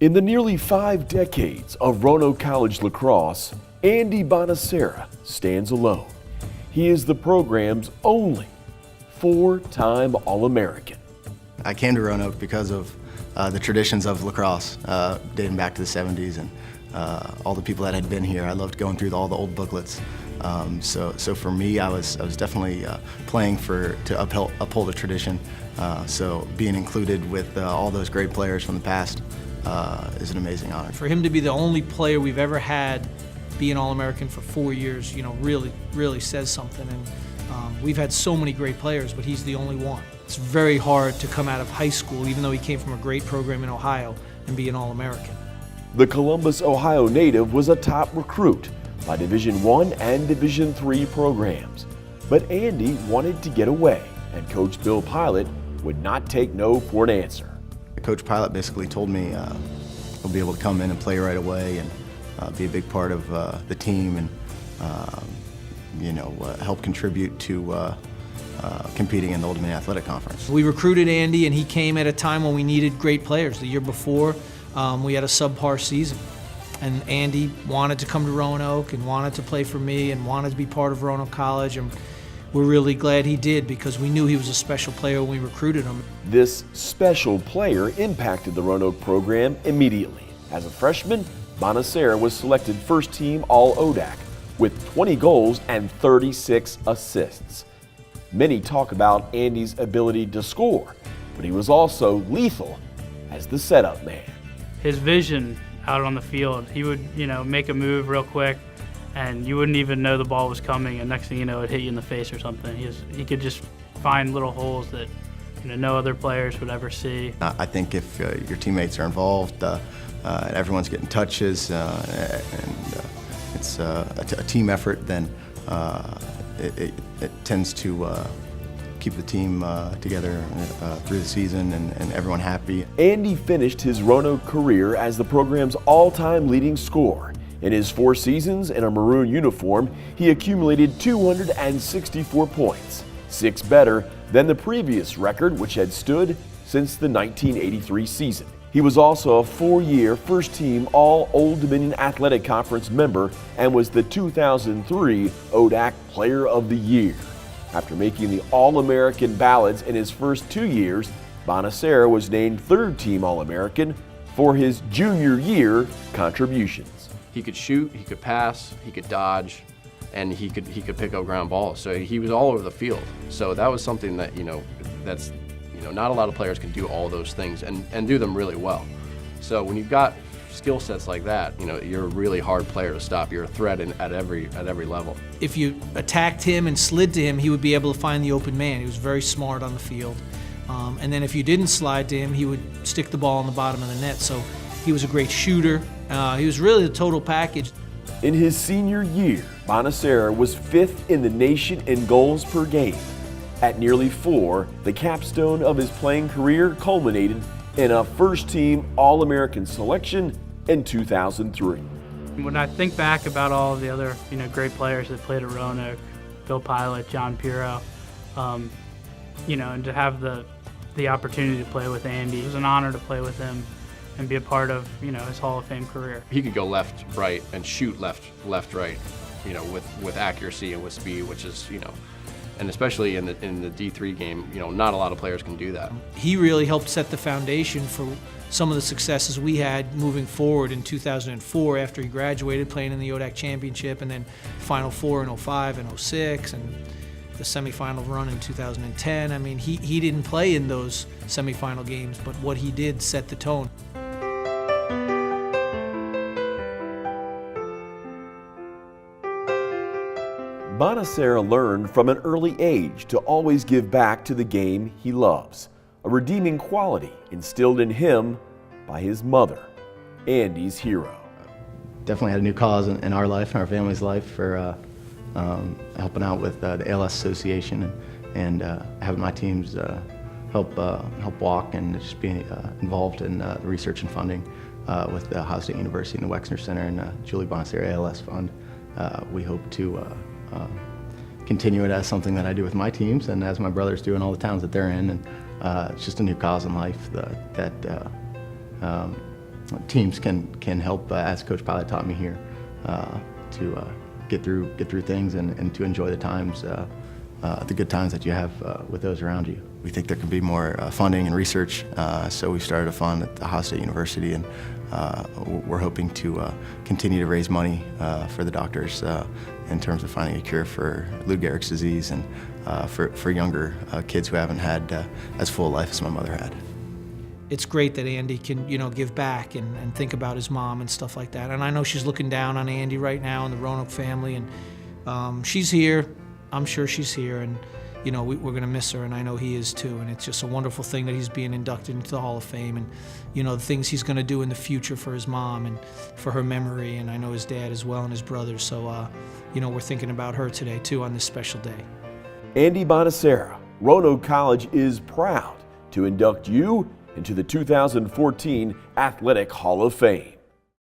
In the nearly 5 decades of Roanoke College lacrosse, Andy Bonasera stands alone. He is the program's only 4-time All-American. I came to Roanoke because of the traditions of lacrosse, dating back to the 70s, and all the people that had been here. I loved going through all the old booklets. So for me, I was definitely playing to uphold a tradition. So being included with all those great players from the past is an amazing honor. For him to be the only player we've ever had be an All-American for 4 years, really says something. And we've had so many great players, but he's the only one. It's very hard to come out of high school, even though he came from a great program in Ohio, and be an All-American. The Columbus, Ohio native was a top recruit by Division I and Division III programs. But Andy wanted to get away, and Coach Bill Pilot would not take no for an answer. Coach Pilot basically told me he'll be able to come in and play right away and be a big part of the team and help contribute to competing in the Ultimate Athletic Conference. We recruited Andy, and he came at a time when we needed great players. The year before, we had a subpar season. And Andy wanted to come to Roanoke and wanted to play for me and wanted to be part of Roanoke College. And we're really glad he did, because we knew he was a special player when we recruited him. This special player impacted the Roanoke program immediately. As a freshman, Bonasera was selected first team All-ODAC with 20 goals and 36 assists. Many talk about Andy's ability to score, but he was also lethal as the setup man. His vision out on the field, he would, make a move real quick, and you wouldn't even know the ball was coming, and next thing you know, it'd hit you in the face or something. He could just find little holes that no other players would ever see. I think if your teammates are involved, everyone's getting touches, and it's a team effort, then it tends to keep the team together through the season and everyone happy. Andy finished his Roanoke career as the program's all-time leading scorer. In his 4 seasons in a maroon uniform, he accumulated 264 points, 6 better than the previous record, which had stood since the 1983 season. He was also a 4-year first-team All-Old Dominion Athletic Conference member and was the 2003 ODAC Player of the Year. After making the All-American ballots in his first 2 years, Bonasera was named 3rd team All-American for his junior year contributions. He could shoot, he could pass, he could dodge, and he could pick up ground balls. So he was all over the field. So that was something that that's not a lot of players can do all those things and do them really well. So when you've got skill sets like that, you're a really hard player to stop. You're a threat at every level. If you attacked him and slid to him, he would be able to find the open man. He was very smart on the field. And then if you didn't slide to him, he would stick the ball on the bottom of the net. So he was a great shooter. He was really the total package. In his senior year, Bonasera was 5th in the nation in goals per game. At nearly 4, the capstone of his playing career culminated in a first-team All-American selection in 2003. When I think back about all of the other, great players that played at Roanoke, Bill Pilot, John Piro, and to have the opportunity to play with Andy, it was an honor to play with him and be a part of, his Hall of Fame career. He could go left, right, and shoot left, right, with accuracy and with speed, which is, and especially in the D3 game, not a lot of players can do that. He really helped set the foundation for some of the successes we had moving forward in 2004 after he graduated, playing in the ODAC Championship, and then Final Four in 05 and 06, and the semifinal run in 2010. I mean, he didn't play in those semifinal games, but what he did set the tone. Bonasera learned from an early age to always give back to the game he loves, a redeeming quality instilled in him by his mother, Andy's hero. Definitely had a new cause in our life, in our family's life, for helping out with the ALS Association and having my teams help walk and just being involved in the research and funding with the Ohio State University and the Wexner Center and Julie Bonasera ALS Fund. We hope to continue it as something that I do with my teams and as my brothers do in all the towns that they're in. And it's just a new cause in life that teams can help, as Coach Pilot taught me here, to get through things and to enjoy the times, the good times that you have with those around you. We think there can be more funding and research, so we started a fund at Ohio State University, and we're hoping to continue to raise money for the doctors in terms of finding a cure for Lou Gehrig's disease and for younger kids who haven't had as full a life as my mother had. It's great that Andy can, give back and think about his mom and stuff like that. And I know she's looking down on Andy right now and the Roanoke family, and she's here. I'm sure she's here, and we're going to miss her, and I know he is too. And it's just a wonderful thing that he's being inducted into the Hall of Fame, and the things he's going to do in the future for his mom and for her memory, and I know his dad as well and his brothers. So, we're thinking about her today too on this special day. Andy Bonasera, Roanoke College is proud to induct you into the 2014 Athletic Hall of Fame.